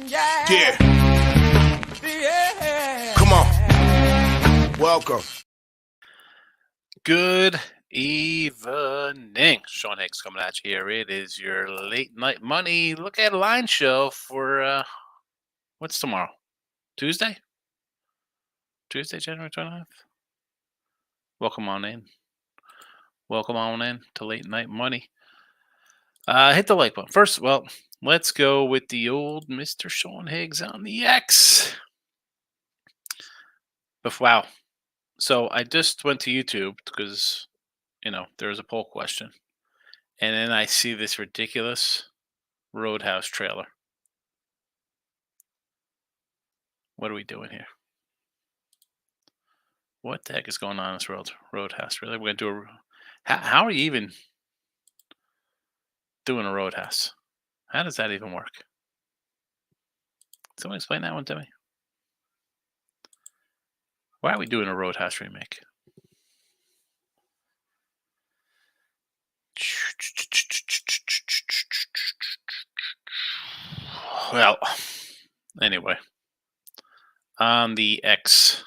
Yeah. Come on. Welcome. Good evening. Sean Higgs coming at you here. It is your late night money look at line show for what's tomorrow? Tuesday? Tuesday, January 29th? Welcome on in. Welcome on in to late night money. Hit the like button. First, well, let's go with the old Mr. Sean Higgs on the X. But wow. So I just went to YouTube because, there was a poll question. And then I see this ridiculous Roadhouse trailer. What are we doing here? What the heck is going on in this Roadhouse? Really? We're going to do how are you even doing a Roadhouse? How does that even work? Someone explain that one to me. Why are we doing a Roadhouse remake? Well, anyway, on the X,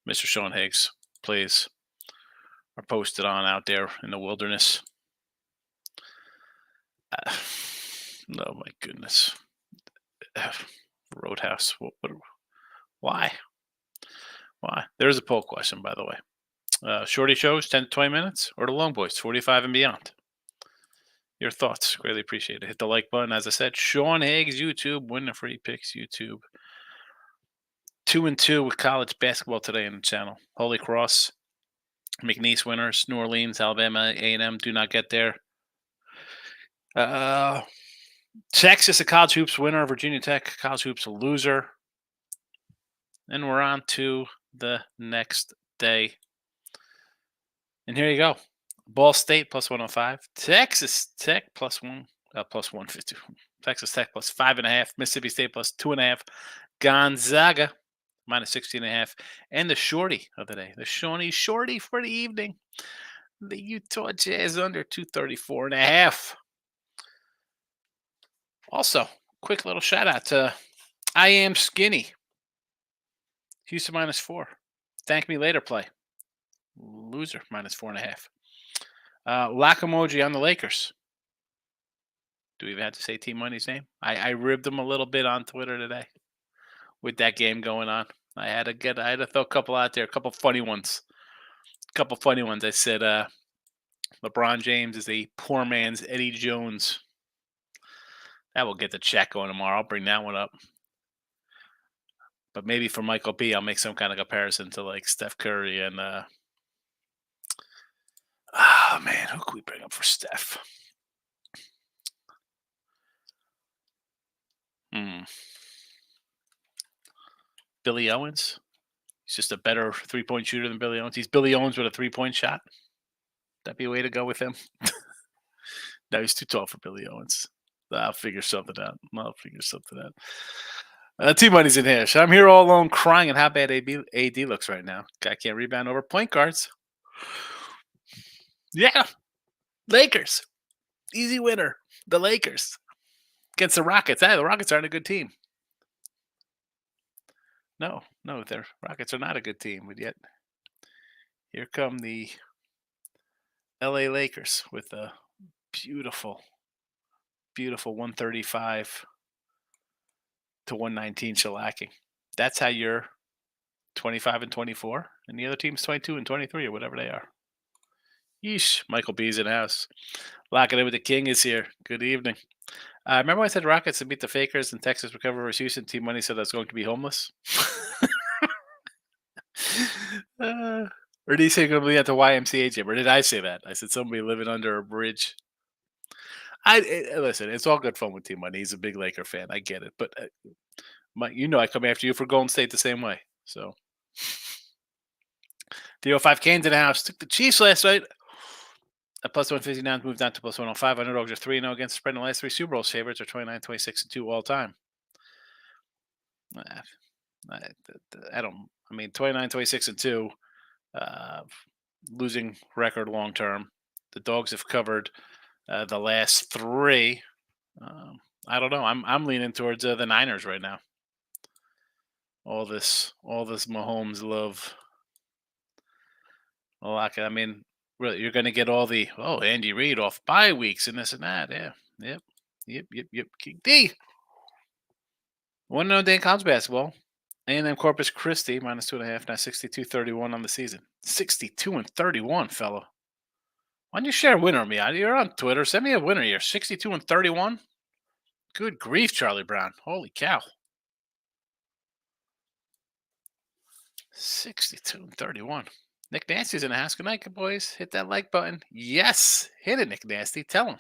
Mr. Sean Higgs plays are posted on out there in the wilderness. Oh my goodness. Roadhouse. Why? There's a poll question, by the way. Shorty shows, 10 to 20 minutes, or the long boys, 45 and beyond? Your thoughts, greatly appreciated. Hit the like button. As I said, Sean Higgs, YouTube, winning free picks, YouTube. 2-2 with college basketball today on the channel. Holy Cross, McNeese winners, New Orleans, Alabama, A&M do not get there. Texas, a college hoops winner, Virginia Tech, college hoops a loser. And we're on to the next day. And here you go. Ball State plus 105. Texas Tech plus 150. Texas Tech plus 5.5. Mississippi State plus 2.5. Gonzaga minus 16.5. And the shorty of the day. The shorty for the evening. The Utah Jazz under 234.5. Also, quick little shout out to I Am Skinny. Houston minus 4. Thank me later play. Loser minus 4.5. Lack emoji on the Lakers. Do we even have to say Team Money's name? I ribbed him a little bit on Twitter today with that game going on. I had to throw a couple out there, a couple funny ones. I said LeBron James is a poor man's Eddie Jones. That will get the chat going tomorrow. I'll bring that one up. But maybe for Michael B, I'll make some kind of comparison to like Steph Curry and who could we bring up for Steph? Billy Owens. He's just a better three-point shooter than Billy Owens. He's Billy Owens with a three-point shot. That'd be a way to go with him. No, he's too tall for Billy Owens. I'll figure something out. Team Money's in here. So I'm here all alone crying at how bad AD looks right now. Guy can't rebound over point guards. Yeah. Lakers. Easy winner. The Lakers. Against the Rockets. The Rockets aren't a good team. No, the Rockets are not a good team. But yet, here come the LA Lakers with a beautiful 135 to 119 shellacking. That's how you're 25 and 24, and the other team's 22 and 23 or whatever they are. Yeesh. Michael B's in the house. Locking in with the King is here. Good evening. Remember when I said Rockets to beat the Fakers and Texas recover versus Houston? Team Money said that's going to be homeless. Or did he say going to be at the YMCA gym? Or did I say that? I said somebody living under a bridge. Listen, it's all good fun with Team Money. He's a big Laker fan. I get it. But, I come after you for Golden State the same way. So, the 05 Canes in the house. Took the Chiefs last night. At plus 159 moved down to plus 105. Underdogs are 3-0 against the spread in the last three Super Bowl. Favorites are 29, 26, and 2 all time. 29, 26, and 2. Losing record long term. The Dogs have covered the last three. I don't know. I'm leaning towards the Niners right now. All this Mahomes love. I mean, really, you're going to get all the Andy Reid off bye weeks and this and that. Yeah, yep. King D. One no day in college basketball. A&M Corpus Christi minus 2.5. Now 62-31 on the season. 62-31, fella. Why don't you share a winner with me? You're on Twitter. Send me a winner here. 62-31. Good grief, Charlie Brown. Holy cow. 62-31. Nick Nasty's in the house. Good night, good boys. Hit that like button. Yes. Hit it, Nick Nasty. Tell him.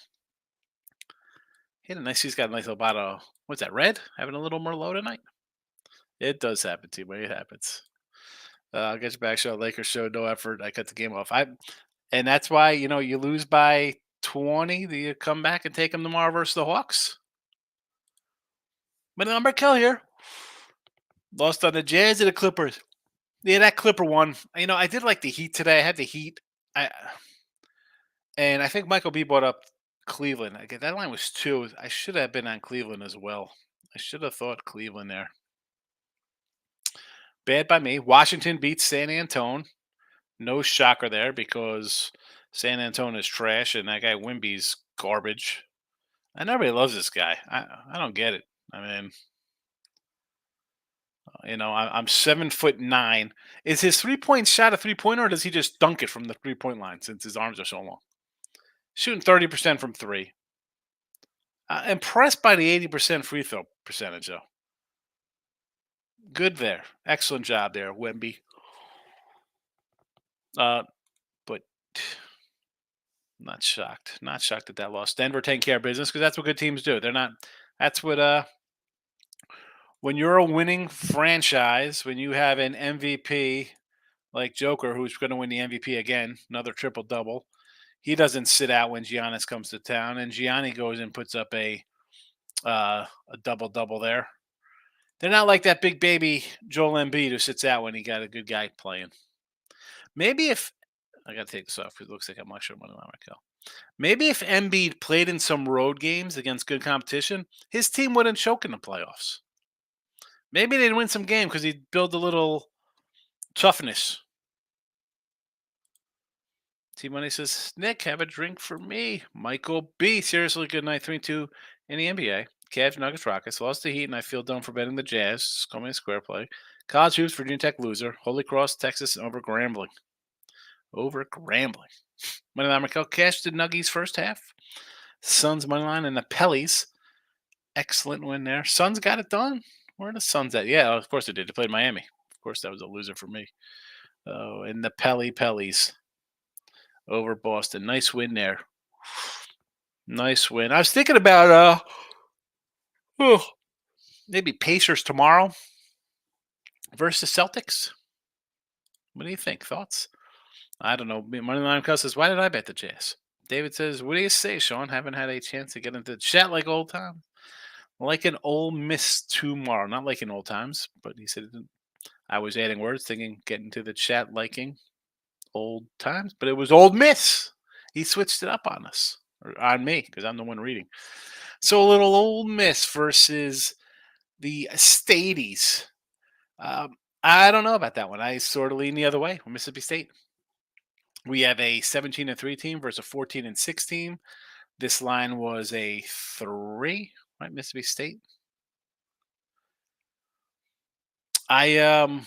Hit it nice. He's got a nice little bottle. What's that, red? Having a little more low tonight? It does happen, T-Boy. It happens. I'll get you back. Show Lakers show no effort. I cut the game off. And that's why, you lose by 20. Do you come back and take them tomorrow versus the Hawks? But number kill here. Lost on the Jazz and the Clippers. Yeah, that Clipper one. I did like the Heat today. I had the Heat. And I think Michael B brought up Cleveland. That line was 2. I should have been on Cleveland as well. I should have thought Cleveland there. Bad by me. Washington beats San Antonio. No shocker there because San Antonio is trash and that guy Wimby's garbage. And everybody loves this guy. I don't get it. I mean, I'm 7'9". Is his 3-point shot a 3-pointer or does he just dunk it from the 3-point line since his arms are so long? Shooting 30% from 3. Impressed by the 80% free throw percentage, though. Good there. Excellent job there, Wemby. But not shocked. Not shocked at that loss. Denver taking care of business because that's what good teams do. They're not. That's what. When you're a winning franchise, when you have an MVP like Joker, who's going to win the MVP again, another triple double, he doesn't sit out when Giannis comes to town, and Gianni goes and puts up a double double there. They're not like that big baby Joel Embiid who sits out when he got a good guy playing. Maybe if I got to take this off because it looks like I'm actually running on my kill. Maybe if Embiid played in some road games against good competition, his team wouldn't choke in the playoffs. Maybe they'd win some game because he'd build a little toughness. T-Money says, Nick, have a drink for me. Michael B. Seriously, good night. 3-2 in the NBA. Cavs, Nuggets, Rockets. Lost the Heat, and I feel dumb for betting the Jazz. Call me a square play. College hoops, Virginia Tech loser. Holy Cross, Texas, over Grambling. Over Grambling. Moneyline Michael cashed the Nuggies first half. Suns moneyline and the Pellies. Excellent win there. Suns got it done. Where are the Suns at? Yeah, of course they did. They played Miami. Of course, that was a loser for me. Oh, and the Pellies over Boston. Nice win there. Nice win. I was thinking about maybe Pacers tomorrow versus Celtics. What do you think? Thoughts? I don't know. Moneyline Cuss says, why did I bet the Jazz? David says, what do you say, Sean? Haven't had a chance to get into the chat like old times. Like an Ole Miss tomorrow. Not like in old times, but he said I was adding words, thinking getting to the chat liking old times, but it was Old Miss. He switched it up on us, or on me, because I'm the one reading. So a little Old Miss versus the Stadies. I don't know about that one. I sort of lean the other way with Mississippi State. We have a 17-3 team versus a 14-6 team. This line was a 3, right? Mississippi State. Or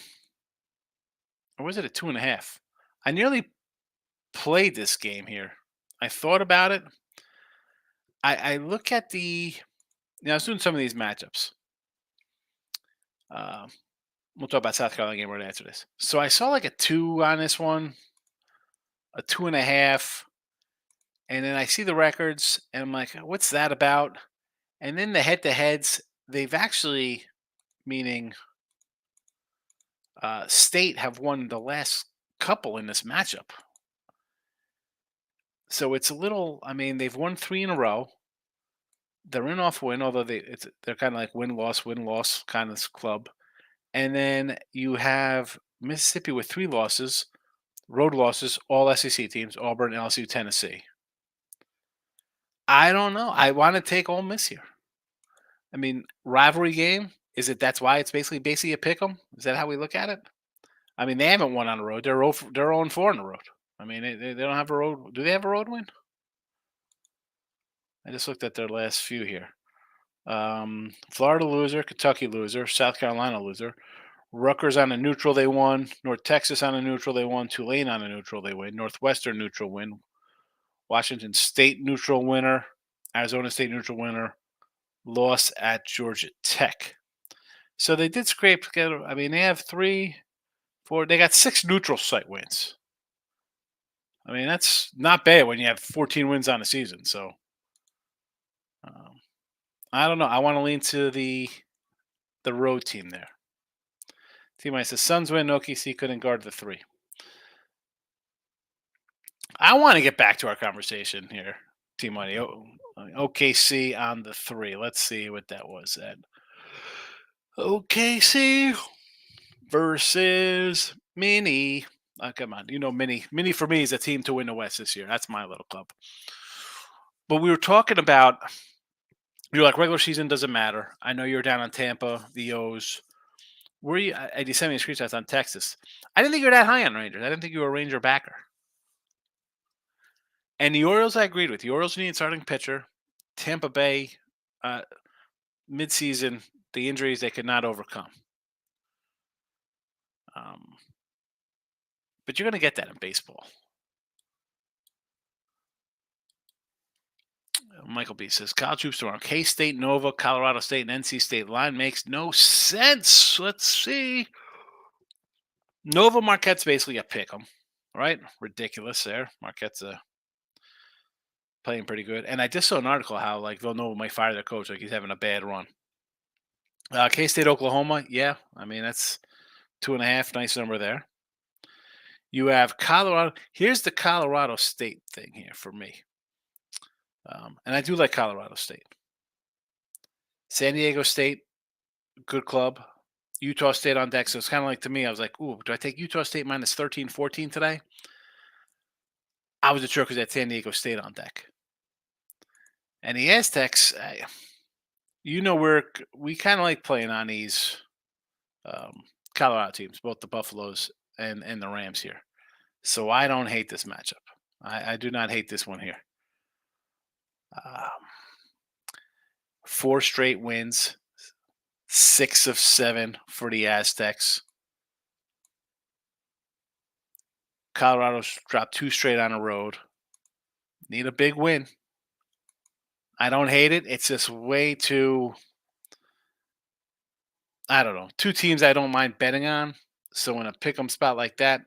was it a 2.5? I nearly played this game here. I thought about it. I look at I was doing some of these matchups. We'll talk about South Carolina game. We're going to answer this. So I saw like a 2 on this one, a 2.5. And then I see the records and I'm like, what's that about? And then the head-to-heads, they've actually, meaning State, have won the last couple in this matchup. So it's a little, they've won 3 in a row. They're in off win, although they're kind of like win loss kind of club. And then you have Mississippi with 3 losses, road losses, all SEC teams: Auburn, LSU, Tennessee. I don't know. I want to take Ole Miss here. I mean, rivalry game. Is it that's why it's basically a pick 'em? Is that how we look at it? I mean, they haven't won on the road. They're 0-4 on the road. I mean, they don't have a road. Do they have a road win? I just looked at their last few here. Florida loser, Kentucky loser, South Carolina loser, Rutgers on a neutral they won, North Texas on a neutral they won, Tulane on a neutral they win, Northwestern neutral win, Washington State neutral winner, Arizona State neutral winner, loss at Georgia Tech. So they did scrape together. I mean, they have three, four. They got six neutral site wins. I mean, that's not bad when you have 14 wins on a season. So um, I don't know. I want to lean to the road team there. Team I says Suns win. OKC couldn't guard the three. I want to get back to our conversation here. Team Money. OKC on the three. Let's see what that was at. OKC versus Mini. Oh, come on. You know, Mini. Mini for me is a team to win the West this year. That's my little club. But we were talking about, you're like, regular season doesn't matter. I know you're down on Tampa, the O's. Were you? You sent me a screenshot on Texas. I didn't think you were that high on Rangers. I didn't think you were a Ranger backer. And the Orioles, I agreed with. The Orioles need a starting pitcher. Tampa Bay, uh, midseason, the injuries they could not overcome. But you're going to get that in baseball. Michael B says college hoops tomorrow. K State, Nova, Colorado State, and NC State line makes no sense. Let's see. Nova Marquette's basically a pick 'em, right? Ridiculous there. Marquette's playing pretty good. And I just saw an article how like Villanova might fire their coach, like he's having a bad run. K State, Oklahoma, yeah. I mean that's 2.5, nice number there. You have Colorado. Here's the Colorado State thing here for me. And I do like Colorado State. San Diego State, good club. Utah State on deck. So it's kind of like to me, I was like, ooh, do I take Utah State minus 13, 14 today? I was sure because I had San Diego State on deck. And the Aztecs, you know, we kind of like playing on these Colorado teams, both the Buffaloes and the Rams here. So I don't hate this matchup. I do not hate this one here. 4 straight wins, 6 of 7 for the Aztecs. Colorado's dropped 2 straight on the road. Need a big win. I don't hate it. It's just way too, I don't know, 2 teams I don't mind betting on. So in a pick 'em spot like that,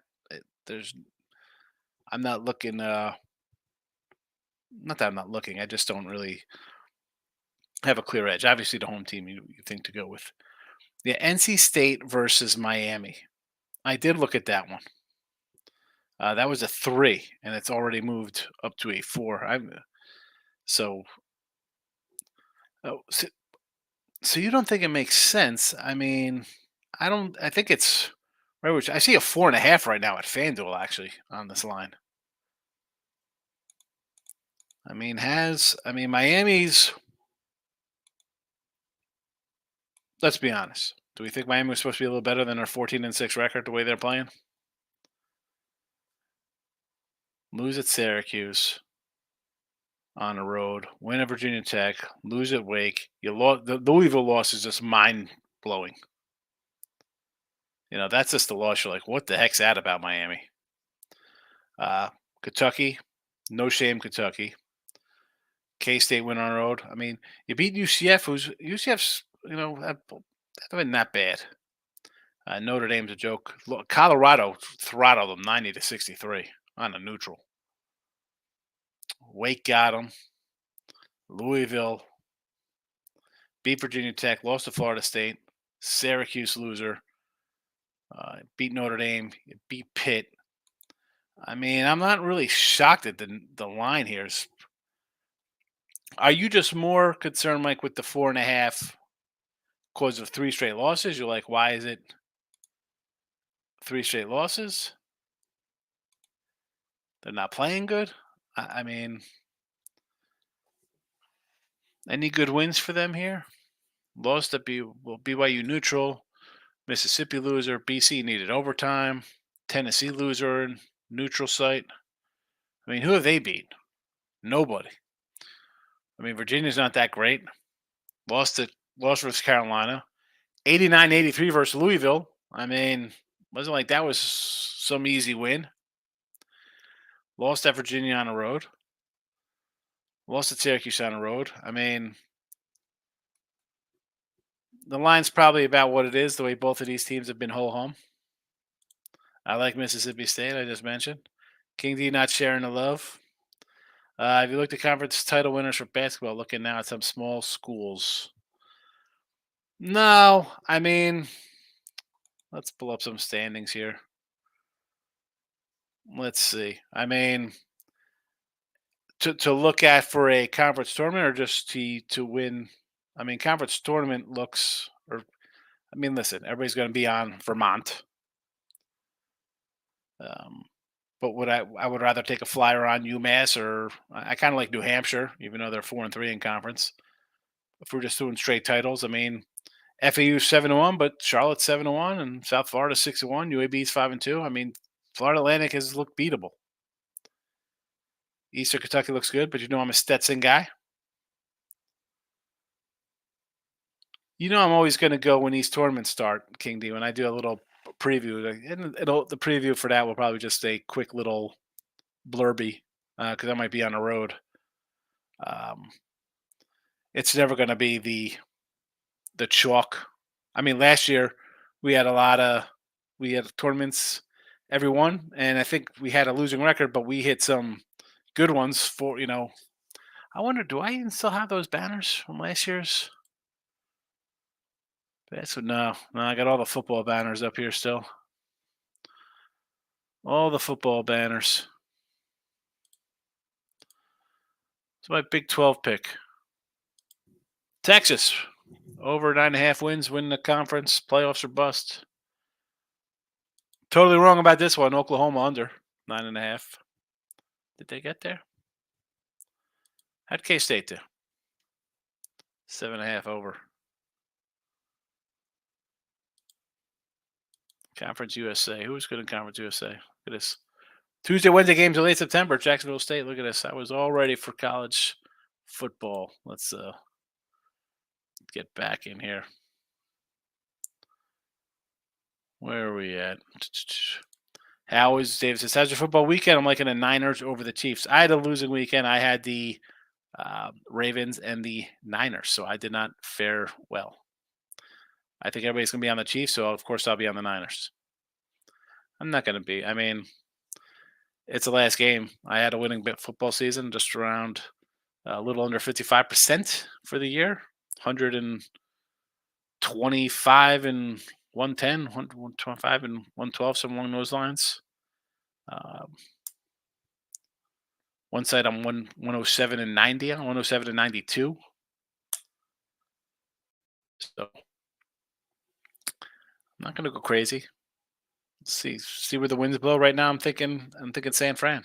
I'm not looking. Not that I'm not looking. I just don't really have a clear edge. Obviously, the home team you think to go with. Yeah, NC State versus Miami. I did look at that one. That was a 3, and it's already moved up to a 4. So, oh, so you don't think it makes sense? I mean, I don't. I think it's right. Which I see a 4.5 right now at FanDuel actually on this line. Miami's. Let's be honest. Do we think Miami was supposed to be a little better than their 14-6 record the way they're playing? Lose at Syracuse on the road, win at Virginia Tech, lose at Wake. You lost. The Louisville loss is just mind blowing. You know, that's just the loss. You're like, what the heck's that about Miami? Kentucky, no shame, Kentucky. K State win on the road. I mean, you beat UCF, who's UCF's, haven't been that bad. Notre Dame's a joke. Colorado throttled them 90-63 on a neutral. Wake got them. Louisville beat Virginia Tech, lost to Florida State. Syracuse loser. Beat Notre Dame. Beat Pitt. I mean, I'm not really shocked at the line here. Are you just more concerned, Mike, with the 4.5 because of 3 straight losses? You're like, why is it 3 straight losses? They're not playing good. I mean, any good wins for them here? Lost at BYU neutral. Mississippi loser. BC needed overtime. Tennessee loser in neutral site. I mean, who have they beat? Nobody. I mean, Virginia's not that great. Lost versus Carolina. 89-83 versus Louisville. I mean, wasn't like that was some easy win. Lost at Virginia on the road. Lost at Syracuse on the road. I mean, the line's probably about what it is, the way both of these teams have been whole home. I like Mississippi State, I just mentioned. King D not sharing the love. If you look at conference title winners for basketball, looking now at some small schools. No, I mean, let's pull up some standings here. Let's see. I mean, to look at for a conference tournament or just to win. I mean, conference tournament looks. Or I mean, listen, everybody's going to be on Vermont. But I would rather take a flyer on UMass, or I kind of like New Hampshire, even though they're 4-3 in conference. If we're just doing straight titles, I mean, FAU 7-1, but Charlotte's 7-1, and South Florida 6-1. UAB's 5-2. I mean, Florida Atlantic has looked beatable. Eastern Kentucky looks good, but you know I'm a Stetson guy. You know I'm always going to go when these tournaments start, King D. When I do a little preview, and the preview for that will probably just a quick little blurby because I might be on the road. It's never going to be the chalk. I mean, last year we had tournaments every one, and I think we had a losing record, but we hit some good ones for I wonder, do I even still have those banners from last year's? No. I got all the football banners up here still. All the football banners. It's my Big 12 pick. Texas, over 9.5 wins, win the conference. Playoffs or bust. Totally wrong about this one. Oklahoma under 9.5. Did they get there? How'd K-State do? 7.5 over. Conference USA. Who was good in Conference USA? Look at this. Tuesday, Wednesday games in late September. Jacksonville State. Look at this. I was all ready for college football. Let's get back in here. Where are we at? How is Davis? How's your football weekend? I'm liking the Niners over the Chiefs. I had a losing weekend. I had the Ravens and the Niners, so I did not fare well. I think everybody's going to be on the Chiefs, so of course I'll be on the Niners. I'm not going to be. I mean, it's the last game. I had a winning football season, just around a little under 55% for the year, 125 and 110, 125 and 112, something along those lines. One side I'm 107 and 90, I'm 107 and 92. So I'm not going to go crazy. Let's see where the winds blow. Right now, I'm thinking San Fran.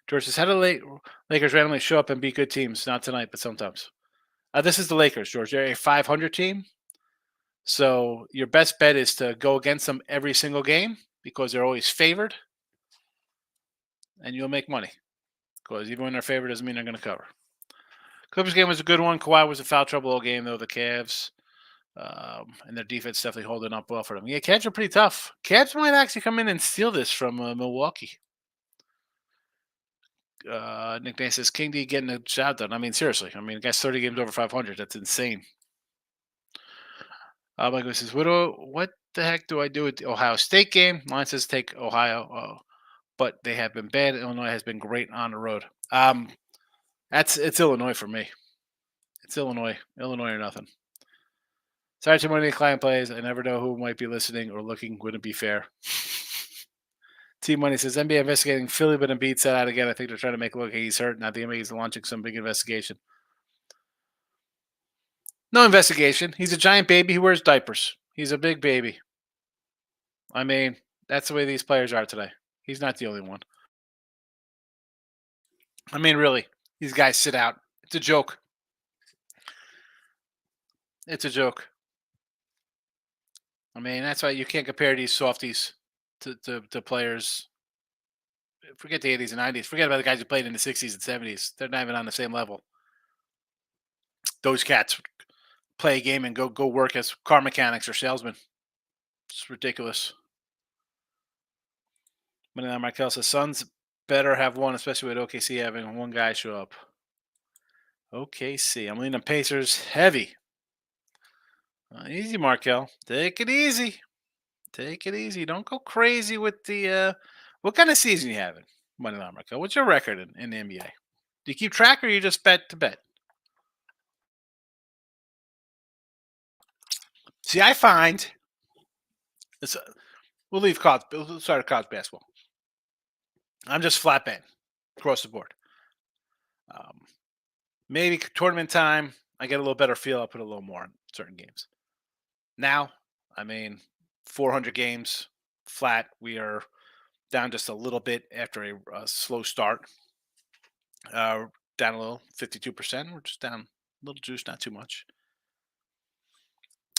George says, how do Lakers randomly show up and beat good teams? Not tonight, but sometimes. This is the Lakers, George. They're a 500 team. So your best bet is to go against them every single game because they're always favored. And you'll make money. Because even when they're favored doesn't mean they're going to cover. Clippers game was a good one. Kawhi was in foul trouble all game, though. The Cavs. And their defense definitely holding up well for them. Yeah, Cavs are pretty tough. Cavs might actually come in and steal this from Milwaukee. Nick Nance says, King D getting a job done. I mean, seriously. I mean, the guy's 30 games over 500. That's insane. Michael says, what the heck do I do with the Ohio State game? Line says take Ohio, but they have been bad. Illinois has been great on the road. It's Illinois for me. It's Illinois or nothing. Sorry to many client plays. I never know who might be listening or looking. Wouldn't be fair. T Money says NBA investigating Philly, but Embiid set out again. I think they're trying to make it look like he's hurt. Now the NBA is launching some big investigation. No investigation. He's a giant baby. He wears diapers. He's a big baby. I mean, that's the way these players are today. He's not the only one. I mean, really, these guys sit out. It's a joke. It's a joke. I mean, that's why you can't compare these softies to players. Forget the 80s and 90s. Forget about the guys who played in the 60s and 70s. They're not even on the same level. Those cats play a game and go work as car mechanics or salesmen. It's ridiculous. But now Michael says Suns better have one, especially with OKC having one guy show up. OKC. I'm leaning Pacers heavy. Easy, Markel. Take it easy. Take it easy. Don't go crazy with the. What kind of season you having, Money Line Markel? What's your record in the NBA? Do you keep track or you just bet to bet? See, I find it's. We'll leave college. We'll start college basketball. I'm just flat betting across the board. Um, maybe tournament time, I get a little better feel. I'll put a little more on certain games. Now, I mean, 400 games flat. We are down just a little bit after a slow start. Down a little, 52%. We're just down a little juice, not too much.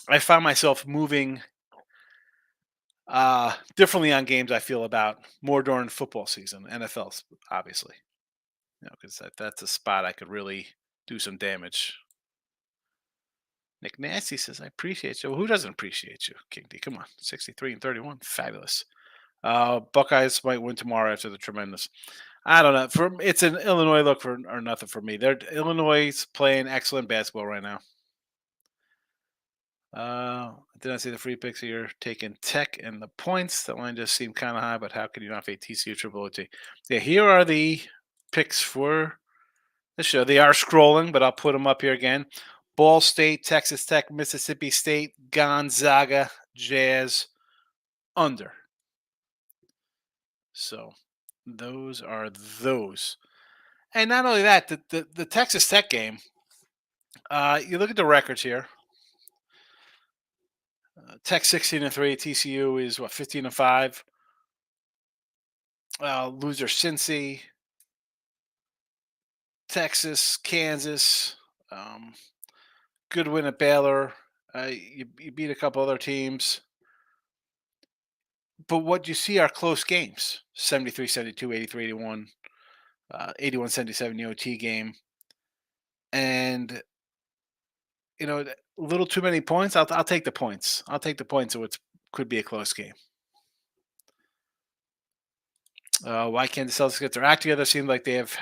I found myself moving differently on games I feel about more during football season, NFL, obviously. Because that's a spot I could really do some damage. Nick Nasty says, I appreciate you. Well, who doesn't appreciate you, King D? Come on. 63 and 31. Fabulous. Buckeyes might win tomorrow after the tremendous. I don't know. It's an Illinois look for or nothing for me. Illinois is playing excellent basketball right now. I did not see the free picks here. Taking Tech and the points. That line just seemed kind of high, but how could you not fade TCU Triple OT? Yeah, here are the picks for the show. They are scrolling, but I'll put them up here again. Ball State, Texas Tech, Mississippi State, Gonzaga, Jazz, under. So those are those. And not only that, the Texas Tech game, you look at the records here. Tech 16 and 3, TCU is what 15 and 5. Loser Cincy, Texas, Kansas, good win at Baylor. You beat a couple other teams. But what you see are close games 73-72, 83-81, 81-77, the OT game. And, a little too many points. I'll take the points. I'll take the points, so it could be a close game. Why can't the Celtics get their act together? Seems like they have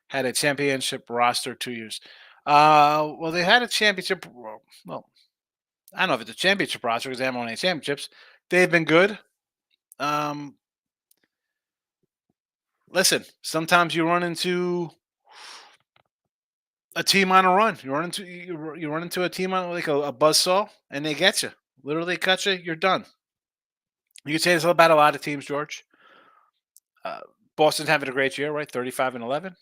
had a championship roster 2 years. Well, they had a championship. Well, I don't know if it's a championship roster because they haven't won any championships. They've been good. Listen, sometimes you run into a team on a run. You run into a team on like a buzzsaw, and they get you. Literally cut you. You're done. You can say this about a lot of teams, George. Boston's having a great year, right? 35 and 11.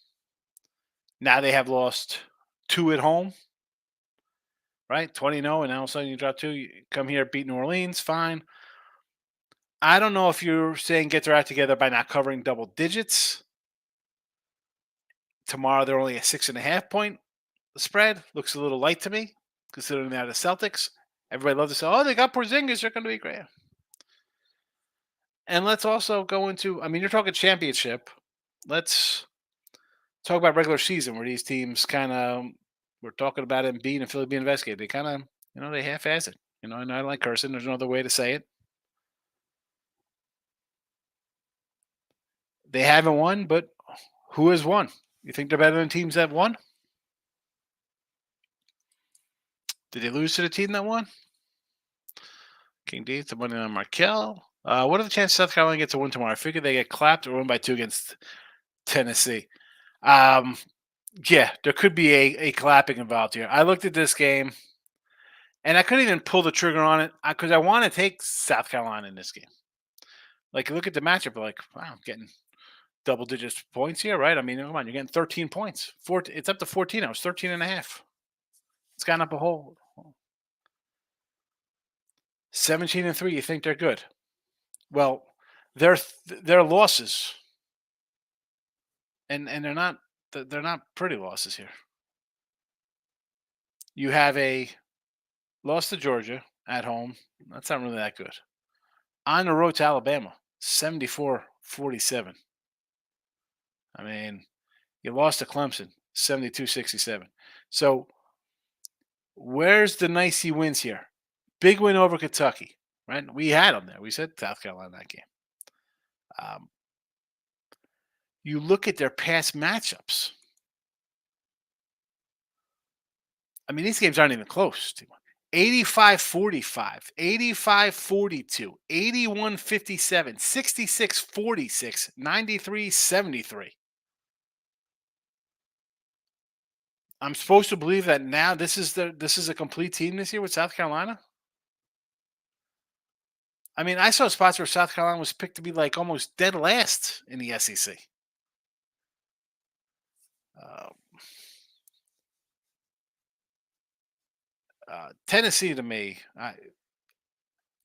Now they have lost 2 at home, right? 20-0, and all of a sudden you drop 2. You come here, beat New Orleans, fine. I don't know if you're saying get their act together by not covering double digits. Tomorrow they're only a 6.5 point spread. Looks a little light to me, considering they're the Celtics. Everybody loves to say, "Oh, they got Porzingis. They're going to be great." And let's also go into. I mean, you're talking championship. Let's talk about regular season, where these teams kind of we're talking about it being and Philly being investigated. They kind of, they half-ass it. And I don't like cursing. There's no other way to say it. They haven't won, but who has won? You think they're better than teams that won? Did they lose to the team that won? King D, the money on Markel. What are the chances South Carolina gets a win tomorrow? I figure they get clapped or win by 2 against Tennessee. Yeah, there could be a clapping involved here. I looked at this game, and I couldn't even pull the trigger on it because I want to take South Carolina in this game. Like, look at the matchup. Like, wow, I'm getting double digits points here, right? I mean, come on, you're getting 13 points. It's up to 14. I was 13 and a half. It's gone up a whole 17 and 3. You think they're good? Well, they're losses, and they're not pretty losses here. You have a Lost to Georgia at home. That's not really that good. On the road to Alabama, 74-47. I mean, you lost to Clemson, 72-67. So where's the nicey wins here? Big win over Kentucky, right? We had them there. We said South Carolina that game. Um, you look at their past matchups. I mean, these games aren't even close. 85-45, 85-42, 81-57, 66-46, 93-73. I'm supposed to believe that now this is a complete team this year with South Carolina. I mean, I saw spots where South Carolina was picked to be like almost dead last in the SEC. Uh, Tennessee to me,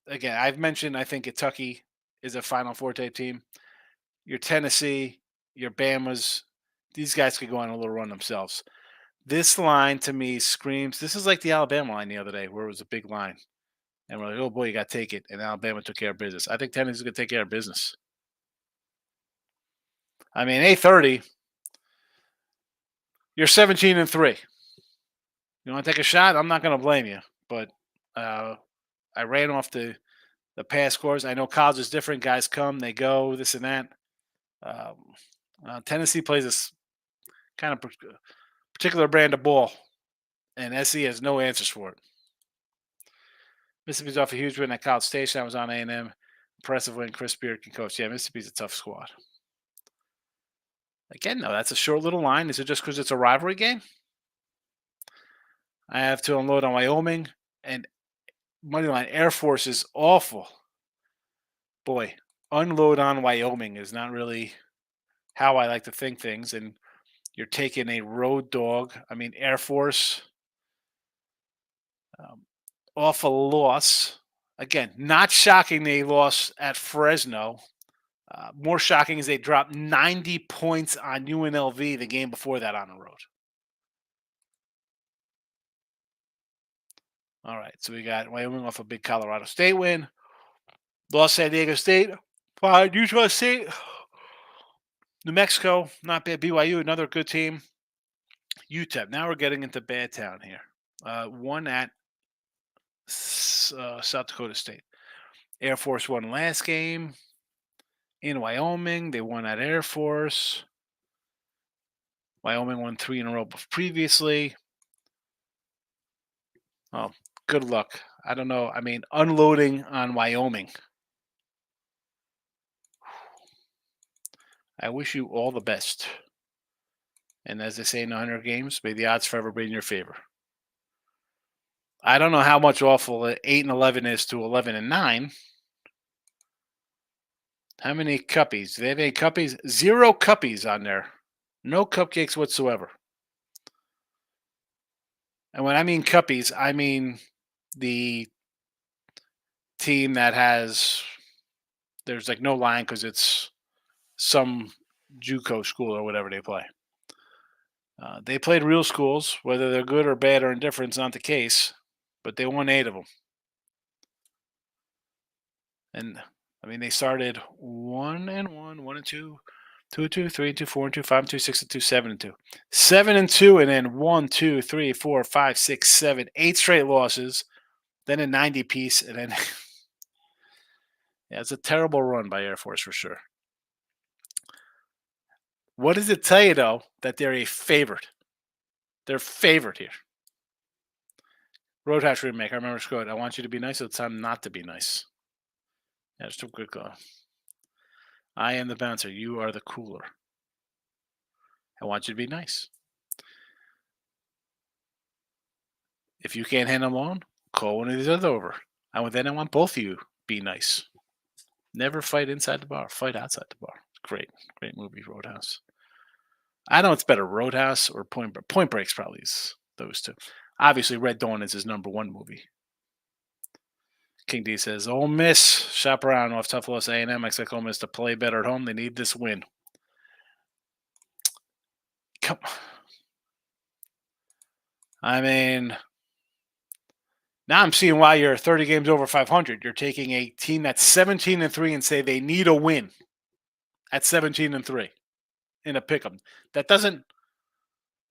again, I've mentioned I think Kentucky is a Final Four type team. Your Tennessee, your Bama's, these guys could go on a little run themselves. This line to me screams. This is like the Alabama line the other day, where it was a big line, and we're like, "Oh boy, you got to take it." And Alabama took care of business. I think Tennessee's going to take care of business. I mean, 8:30. You're 17-3. You want to take a shot? I'm not going to blame you, but uh, I ran off the past scores. I know college is different. Guys come, they go, this and that. Um, Tennessee plays this kind of particular brand of ball, and SC has no answers for it. Mississippi's off a huge win at College Station. I was on A&M. Impressive win. Chris Beard can coach. Yeah, Mississippi's a tough squad. Again, though, that's a short little line. Is it just because it's a rivalry game? I have to unload on Wyoming, and moneyline Air Force is awful. Boy, unload on Wyoming is not really how I like to think things. And you're taking a road dog. I mean, Air Force, um, awful loss. Again, not shocking they lost at Fresno. More shocking is they dropped 90 points on UNLV the game before that on the road. All right, so we got Wyoming off a big Colorado State win. Lost San Diego State. Fine, Utah State. New Mexico, not bad. BYU, another good team. UTEP. Now we're getting into bad town here. One at South Dakota State. Air Force won last game in Wyoming. They won at Air Force. Wyoming won 3 in a row previously. Oh, good luck. I don't know. I mean, unloading on Wyoming. I wish you all the best. And as they say in 100 games, may the odds forever be in your favor. I don't know how much awful 8-11 is to 11-9. How many cuppies? Do they have any cuppies? 0 cuppies on there. No cupcakes whatsoever. And when I mean cuppies, I mean the team that there's like no line because it's some JUCO school or whatever they play. They played real schools, whether they're good or bad or indifferent is not the case, but they won 8 of them. And I mean, they started 1-1, 1-2, 2-2, 3-2, 4-2, 5-2, 6-2, 7-2, 7-2, and then 1, 2, 3, 4, 5, 6, 7, 8 straight losses, then a 90 piece, and then yeah, it's a terrible run by Air Force for sure. What does it tell you though that they're a favorite? They're favored here. Roadhouse remake. I remember it's good. I want you to be nice. It's time not to be nice. Yeah, just a quick go. I am the bouncer. You are the cooler. I want you to be nice. If you can't handle them alone, call one of these other over. I want both of you be nice. Never fight inside the bar. Fight outside the bar. Great movie, Roadhouse. I know it's better, Roadhouse or Point Break. Point Break's probably those two. Obviously, Red Dawn is his #1 movie. King D says, Ole Miss, shop around off tough loss A&M. I expect Ole Miss to play better at home. They need this win. Come. I mean, Now I'm seeing why you're 30 games over 500. You're taking a team that's 17-3 and say they need a win at 17-3 in a pick'em. That doesn't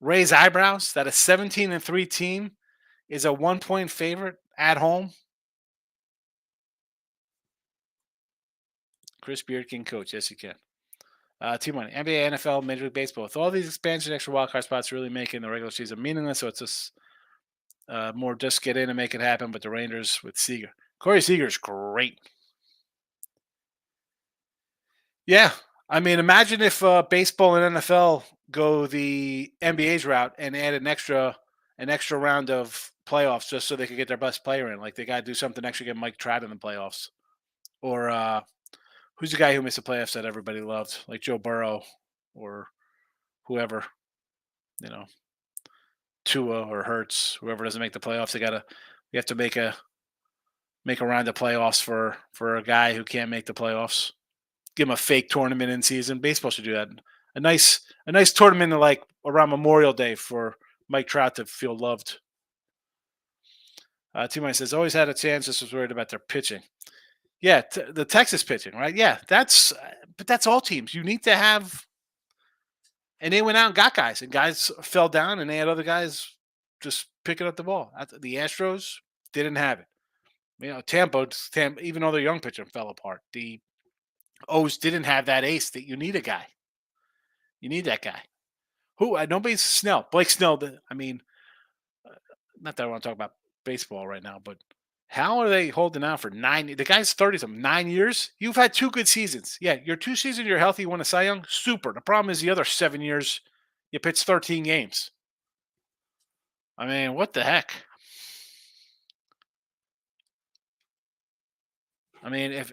raise eyebrows. That a 17-3 team is a 1 point favorite at home. Chris Beard can coach. Yes, he can. Team money. NBA, NFL, Major League Baseball. With all these expansion, extra wildcard spots really making the regular season meaningless. So it's just more just get in and make it happen. But the Rangers with Seager. Corey Seager's great. Yeah. I mean, imagine if baseball and NFL go the NBA's route and add an extra round of playoffs just so they could get their best player in. Like they got to do something extra, get Mike Trout in the playoffs. Or who's the guy who missed the playoffs that everybody loved, like Joe Burrow or whoever, you know, Tua or Hurts, whoever doesn't make the playoffs. We have to make a round of playoffs for a guy who can't make the playoffs. Give him a fake tournament in season. Baseball should do that. A nice tournament like around Memorial Day for Mike Trout to feel loved. T-Mine says always had a chance. Just was worried about their pitching. Yeah, the Texas pitching, right? Yeah, but that's all teams. You need to have, and they went out and got guys, and guys fell down, and they had other guys just picking up the ball. The Astros didn't have it. Tampa, even though their young pitcher fell apart, the O's didn't have that ace that you need a guy. You need that guy. Who? Nobody's Snell. Blake Snell. I mean, not that I want to talk about baseball right now, but how are they holding out for 9? The guy's 30 something, 9 years. You've had 2 good seasons. Yeah, your 2 seasons, you're healthy, you won a Cy Young. Super. The problem is the other 7 years, you pitched 13 games. I mean, what the heck? I mean, if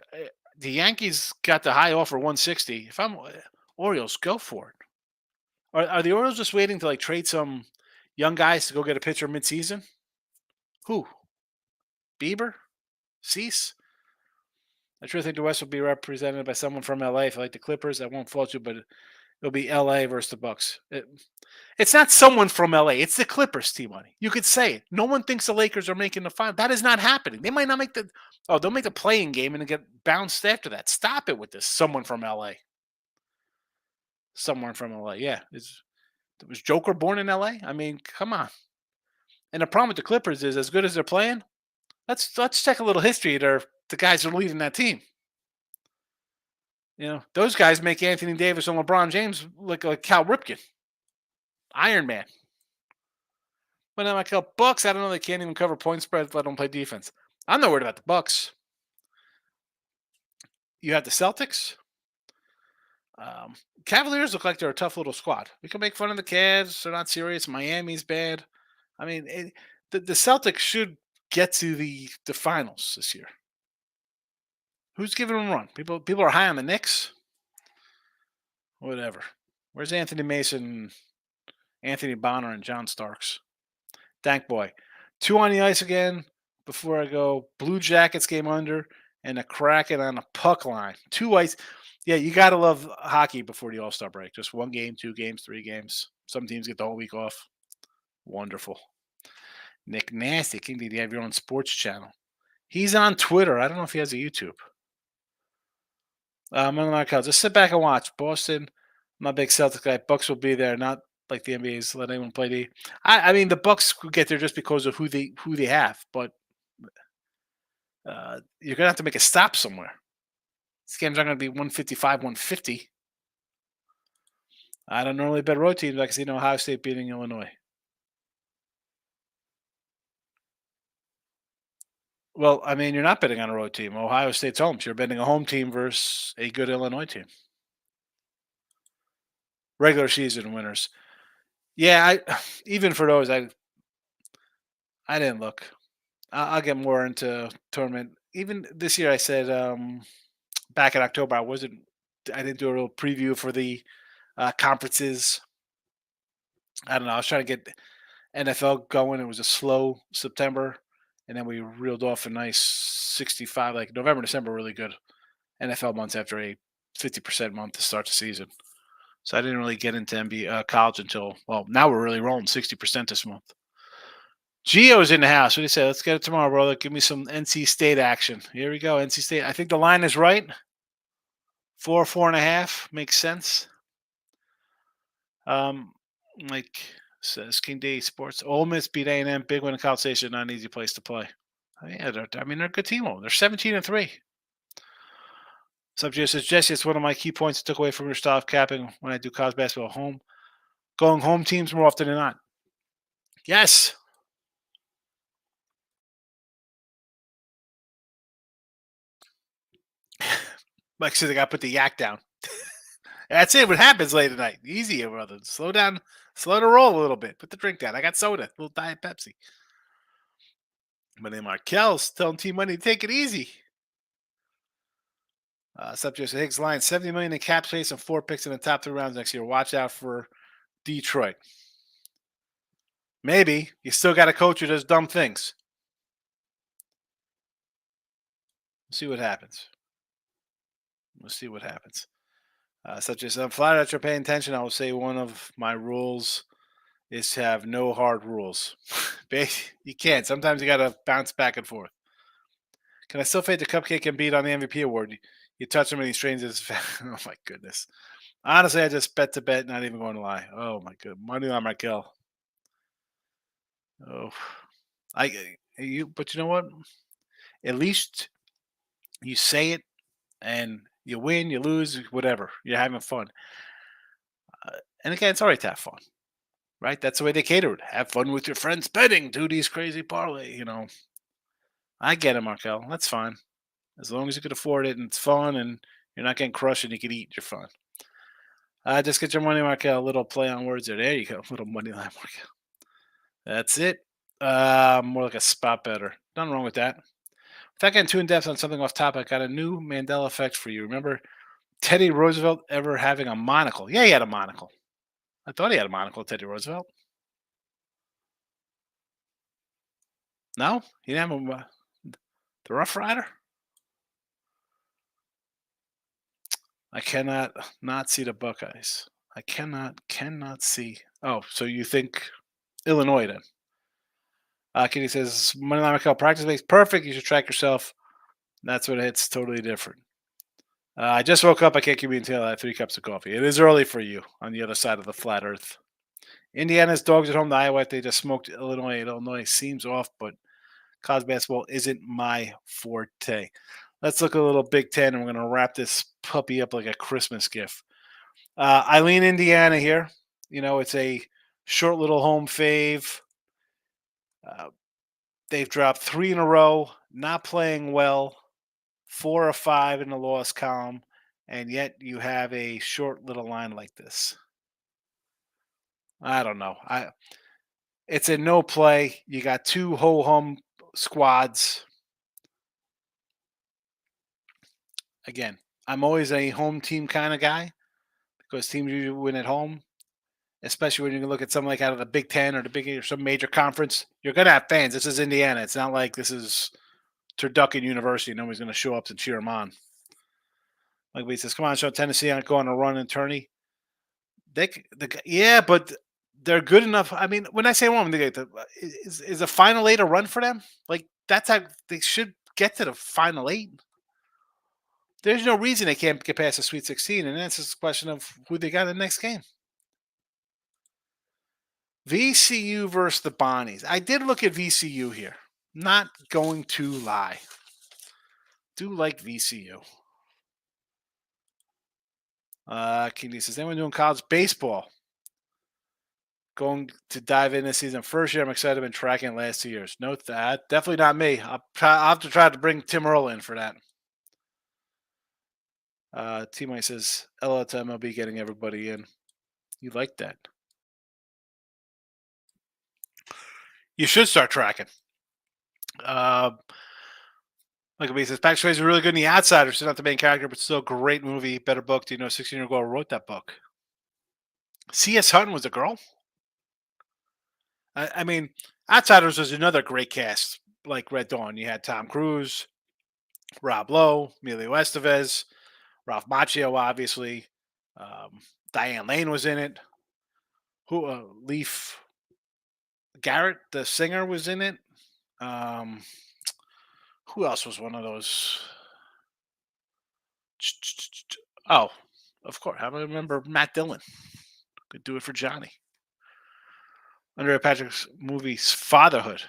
the Yankees got the high offer 160, if I'm Orioles, go for it. Are the Orioles just waiting to like trade some young guys to go get a pitcher midseason? Who? Bieber? Cease? I sure think the West will be represented by someone from LA. If I like the Clippers, I won't fault you, but it'll be LA versus the Bucks. It's not someone from LA. It's the Clippers, T Money. You could say it. No one thinks the Lakers are making the final. That is not happening. They might not make the. Oh, they'll make the playing game and then get bounced after that. Stop it with this. Someone from LA. Someone from LA. Yeah. Was Joker born in LA? I mean, come on. And the problem with the Clippers is, as good as they're playing, let's check a little history. They're the guys who are leading that team. Those guys make Anthony Davis and LeBron James look like Cal Ripken, Iron Man. But now I Bucks. I don't know. They can't even cover point spreads, let them play defense. I'm not worried about the Bucks. You have the Celtics. Cavaliers look like they're a tough little squad. We can make fun of the Cavs. They're not serious. Miami's bad. I mean, the Celtics should get to the finals this year. Who's giving them a run? People are high on the Knicks. Whatever. Where's Anthony Mason, Anthony Bonner, and John Starks? Thank boy. 2 on the ice again before I go. Blue Jackets game under and a Kraken on a puck line. 2 ice. Yeah, you got to love hockey before the All-Star break. Just 1 game, 2 games, 3 games. Some teams get the whole week off. Wonderful. Nick Nasty, King, did you have your own sports channel? He's on Twitter. I don't know if he has a YouTube. Just sit back and watch. Boston, I'm not a big Celtics guy. Bucks will be there. Not like the NBA's let anyone play the. I mean, the Bucks could get there just because of who they have, but you're gonna have to make a stop somewhere. These games aren't gonna be 155, 150. I don't normally bet road teams. I can see Ohio State beating Illinois. Well, I mean, you're not betting on a road team. Ohio State's home. So you're betting a home team versus a good Illinois team. Regular season winners. Yeah, even for those, I didn't look. I'll get more into tournament. Even this year, I said back in October, I didn't do a real preview for the conferences. I don't know. I was trying to get NFL going. It was a slow September, and then we reeled off a nice 65. Like November, December, really good NFL months after a 50% month to start the season. So I didn't really get into NBA college until now we're really rolling 60% this month. Gio's in the house. What do you say? Let's get it tomorrow, brother. Give me some NC State action. Here we go. NC State. I think the line is right. 4.5 makes sense. Um, like says King D Sports. Ole Miss beat A&M. Big win in College Station. Not an easy place to play. Yeah, they're a good team. They're 17-3. Subject says Jesse. It's one of my key points I took away from your style of capping when I do college basketball at home. Going home teams more often than not. Yes. Like said, they got to put the yak down. That's it. What happens late at night? Easy, brother. Slow down. Slow the roll a little bit. Put the drink down. I got soda. A little Diet Pepsi. My name Markel's telling Team Money to take it easy. Subject Higgs line 70 million in cap space and 4 picks in the top 3 rounds next year. Watch out for Detroit. Maybe you still got a coach who does dumb things. We'll see what happens. We'll see what happens. Such as I'm flattered that you're paying attention. I will say one of my rules is to have no hard rules. You can't. Sometimes you got to bounce back and forth. Can I still fade the cupcake and beat on the MVP award? You touch so many strangers. Oh my goodness. Honestly, I just bet to bet, not even going to lie. Oh my good. Money on my kill. Oh. But you know what? At least you say it and you win, you lose, whatever. You're having fun. And again, it's all right to have fun, right? That's the way they cater it. Have fun with your friends betting, do these crazy parlay. I get it, Markel. That's fine. As long as you could afford it and it's fun and you're not getting crushed and you can eat, you're fine. Just get your money, Markel. A little play on words there. There you go. Little money line, Markel. That's it. More like a spot better. Nothing wrong with that. Without getting too in depth on something off topic, I got a new Mandela effect for you. Remember Teddy Roosevelt ever having a monocle? Yeah, he had a monocle. I thought he had a monocle, Teddy Roosevelt. No, he didn't have the Rough Rider. I cannot not see the Buckeyes. I cannot see. Oh, so you think Illinois then? Kitty says Moneyline Michael practice makes perfect. You should track yourself. That's what it's totally different. I just woke up. I can't keep me until I have 3 cups of coffee. It is early for you on the other side of the flat Earth. Indiana's dogs at home to Iowa. They just smoked Illinois. Illinois seems off, but college basketball isn't my forte. Let's look at a little Big Ten, and we're going to wrap this puppy up like a Christmas gift. Eileen, Indiana here. It's a short little home fave. They've dropped 3 in a row, not playing well, 4 or 5 in the loss column, and yet you have a short little line like this. I don't know. It's a no play. You got 2 ho hum squads. Again, I'm always a home team kind of guy because teams usually win at home, especially when you look at something like out of the Big Ten or the Big Eight or some major conference. You're gonna have fans. This is Indiana. It's not like this is Turducken University. Nobody's gonna show up and cheer them on. Like he says, come on, show Tennessee on go on a run and tourney. Yeah, but they're good enough. I mean, when I say one, is a final 8 a run for them? Like that's how they should get to the final 8. There's no reason they can't get past the Sweet 16, and that's just a question of who they got in the next game. VCU versus the Bonnies. I did look at VCU here. Not going to lie. Do like VCU. Kingsley says, anyone doing college baseball? Going to dive in this season. First year, I'm excited. I've been tracking the last 2 years. Note that. Definitely not me. I'll have to try to bring Tim Earl in for that. T-Mike says, LL to MLB getting everybody in. You like that. You should start tracking. Like he says, Patrick Swayze is really good in The Outsider. Still not the main character, but still a great movie. Better book. Do you know a 16-year-old girl wrote that book? C.S. Hutton was a girl? I mean, Outsiders was another great cast, like Red Dawn. You had Tom Cruise, Rob Lowe, Emilio Estevez, Ralph Macchio, obviously. Diane Lane was in it. Who? Leaf. Garrett, the singer, was in it. Um, who else was one of those? Oh, of course. How do I remember Matt Dillon? Could do it for Johnny. Andrea Patrick's movie's Fatherhood.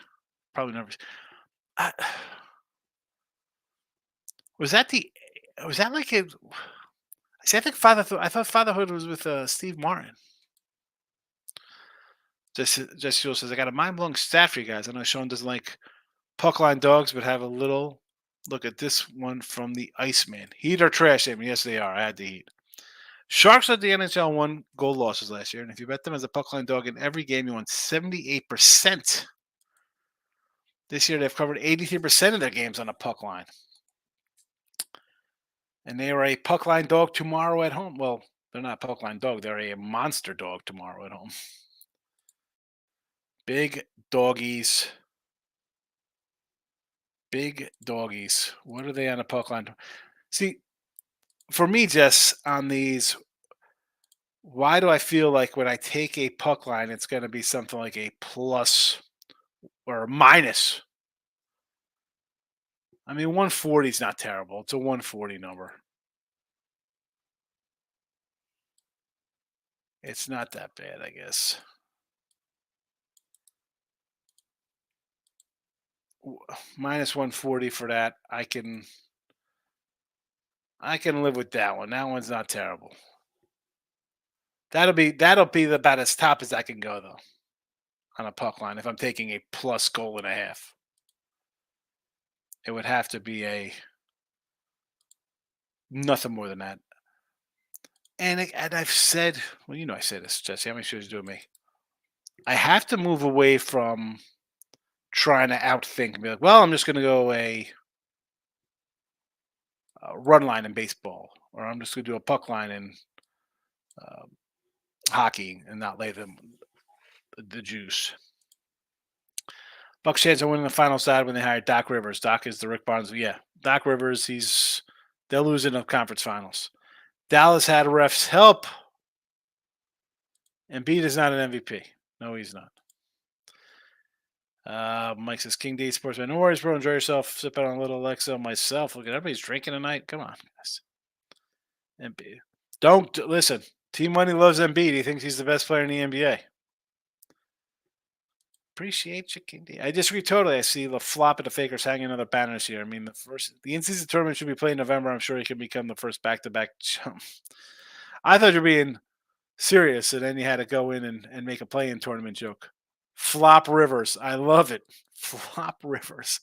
Probably never. Uh, was that the? Was that like a? See, I think Fatherhood. I thought Fatherhood was with Steve Martin. Jesse says I got a mind blowing stat for you guys. I know Sean doesn't like puck line dogs, but have a little look at this one from the Iceman. Heat or trash? I mean, yes, they are. I had the Heat. Sharks led the NHL one goal losses last year, and if you bet them as a puck line dog in every game, you won 78%. This year, they've covered 83% of their games on a puck line. And they are a puck line dog tomorrow at home. Well, they're not a puck line dog. They're a monster dog tomorrow at home. Big doggies. Big doggies. What are they on a puck line? See, for me, Jess, on these, why do I feel like when I take a puck line, it's going to be something like a plus or a minus? I mean, 140 is not terrible. It's a 140 number. It's not that bad, I guess. Minus 140 for that. I can live with that one. That one's not terrible. That'll be about as top as I can go though on a puck line if I'm taking a plus goal and a half. It would have to be a nothing more than that. And I've said, well, I say this, Jesse. How many shows do me? I have to move away from trying to outthink me. Like, well, I'm just going to go a run line in baseball, or I'm just going to do a puck line in uh, hockey and not lay them the juice. Bucks chance of winning the final side when they hired Doc Rivers. Doc is the Rick Barnes. Yeah, Doc Rivers. They'll lose in the conference finals. Dallas had refs help. Embiid is not an MVP. No, he's not. Mike says King D Sportsman. No worries, bro. Enjoy yourself. Sip out on a little Alexa myself. Look at everybody's drinking tonight. Come on, guys. Embiid. Don't listen. Team Money loves Embiid. He thinks he's the best player in the NBA. Appreciate you, King D. I disagree totally. I see the flop of the Fakers hanging other banners here. I mean, the in-season tournament should be played in November. I'm sure he can become the first back-to-back. I thought you were being serious, and then you had to go in and make a play-in tournament joke. Flop Rivers. I love it. Flop Rivers.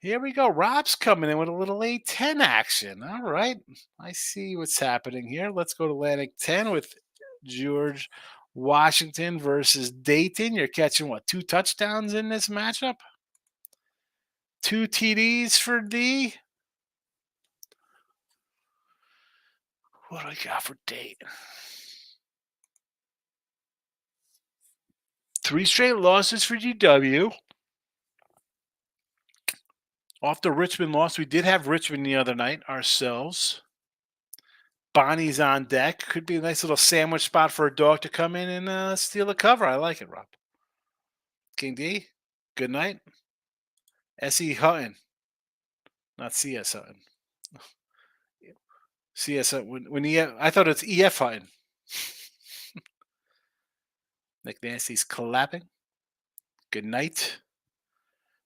Here we go. Rob's coming in with a little A10 action. All right. I see what's happening here. Let's go to Atlantic 10 with George Washington versus Dayton. You're catching what? 2 touchdowns in this matchup? 2 TDs for D? What do I got for Dayton? 3 straight losses for GW. Off the Richmond loss, we did have Richmond the other night ourselves. Bonnie's on deck. Could be a nice little sandwich spot for a dog to come in and steal a cover. I like it, Rob. King D, good night. S.E. Hutton, not C.S. Hutton. C.S. Hutton. I thought it's E.F. Hutton. Nick Nasty's clapping. Good night.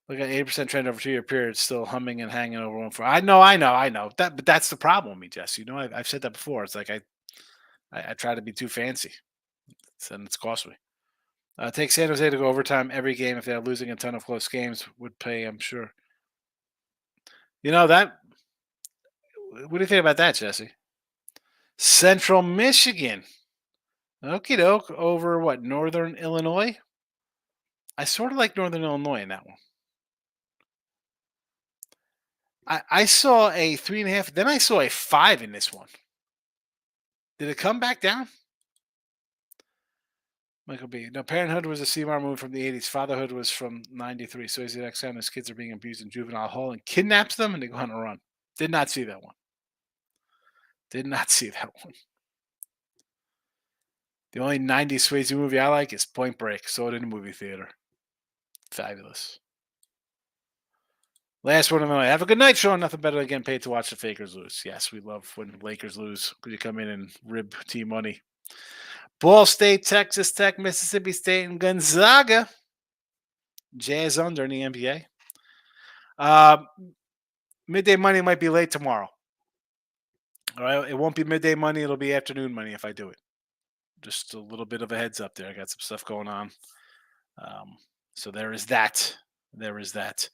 Look at 80% trend over 2-year period, still humming and hanging over 1-4. I know. But that's the problem with me, Jess. I've said that before. It's like I try to be too fancy, and it's cost me. Take San Jose to go overtime every game if they're losing a ton of close games would pay, I'm sure. That. What do you think about that, Jesse? Central Michigan. Okie doke. Over what? Northern Illinois? I sort of like Northern Illinois in that one. I saw a 3.5. Then I saw a 5 in this one. Did it come back down? Michael B. No, Parenthood was a CMR movie from the 80s. Fatherhood was from 93. So is the next time his kids are being abused in juvenile hall and kidnaps them and they go on a run. Did not see that one. Did not see that one. The only 90s Swayze movie I like is Point Break. Saw it in the movie theater. Fabulous. Last one of the night. Have a good night, Sean. Nothing better than getting paid to watch the Fakers lose. Yes, we love when the Lakers lose because you come in and rib team money. Ball State, Texas Tech, Mississippi State, and Gonzaga. Jazz under in the NBA. Midday money might be late tomorrow. All right, it won't be midday money. It'll be afternoon money if I do it. Just a little bit of a heads up there. I got some stuff going on. So there is that. There is that.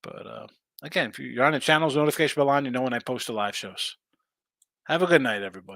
But again, if you're on the channel's notification bell on, you know when I post the live shows. Have a good night, everybody.